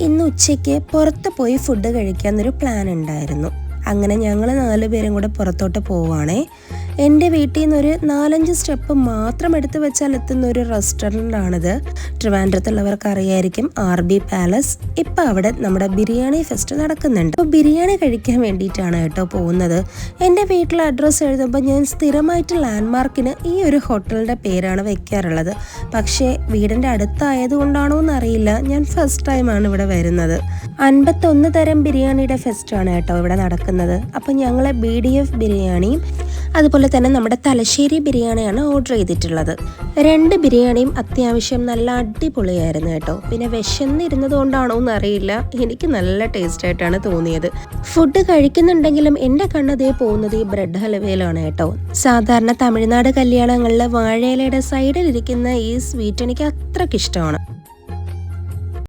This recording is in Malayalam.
ഇന്ന് ഉച്ചയ്ക്ക് പുറത്ത് പോയി ഫുഡ് കഴിക്കാമെന്നൊരു പ്ലാൻ ഉണ്ടായിരുന്നു. അങ്ങനെ ഞങ്ങൾ 4 പേരും കൂടെ പുറത്തോട്ട് പോവുകയാണേ. എൻ്റെ വീട്ടിൽ നിന്നൊരു 4-5 സ്റ്റെപ്പ് മാത്രം എടുത്ത് വെച്ചാൽ എത്തുന്ന ഒരു റെസ്റ്റോറൻ്റാണിത്. ട്രിവാൻഡ്രത്തുള്ളവർക്ക് അറിയായിരിക്കും, RB പാലസ്. ഇപ്പം അവിടെ നമ്മുടെ ബിരിയാണി ഫെസ്റ്റ് നടക്കുന്നുണ്ട്. അപ്പോൾ ബിരിയാണി കഴിക്കാൻ വേണ്ടിയിട്ടാണ് കേട്ടോ പോകുന്നത്. എൻ്റെ വീട്ടിലെ അഡ്രസ്സ് എഴുതുമ്പോൾ ഞാൻ സ്ഥിരമായിട്ട് ലാൻഡ്മാർക്കിന് ഈ ഒരു ഹോട്ടലിൻ്റെ പേരാണ് വെക്കാറുള്ളത്. പക്ഷേ വീടിൻ്റെ അടുത്തായതുകൊണ്ടാണോ എന്നറിയില്ല, ഞാൻ ഫസ്റ്റ് ടൈമാണ് ഇവിടെ വരുന്നത്. 51 തരം ബിരിയാണിയുടെ ഫെസ്റ്റാണ് കേട്ടോ ഇവിടെ നടക്കുന്നത്. അപ്പോൾ ഞങ്ങൾ BDF ബിരിയാണിയും അതുപോലെ തന്നെ നമ്മുടെ തലശ്ശേരി ബിരിയാണിയാണ് ഓർഡർ ചെയ്തിട്ടുള്ളത്. 2 ബിരിയാണിയും അത്യാവശ്യം നല്ല അടിപൊളിയായിരുന്നു കേട്ടോ. പിന്നെ വിശന്നിരുന്നത് കൊണ്ടാണോ എന്നറിയില്ല, എനിക്ക് നല്ല ടേസ്റ്റ് ആയിട്ടാണ് തോന്നിയത്. ഫുഡ് കഴിക്കുന്നുണ്ടെങ്കിലും എൻ്റെ കണ്ണതേ പോകുന്നത് ഈ ബ്രെഡ് ഹലുവയിലാണ് കേട്ടോ. സാധാരണ തമിഴ്നാട് കല്യാണങ്ങളിൽ വാഴയിലയുടെ സൈഡിലിരിക്കുന്ന ഈ സ്വീറ്റ് എനിക്ക് അത്രയ്ക്ക് ഇഷ്ടമാണ്.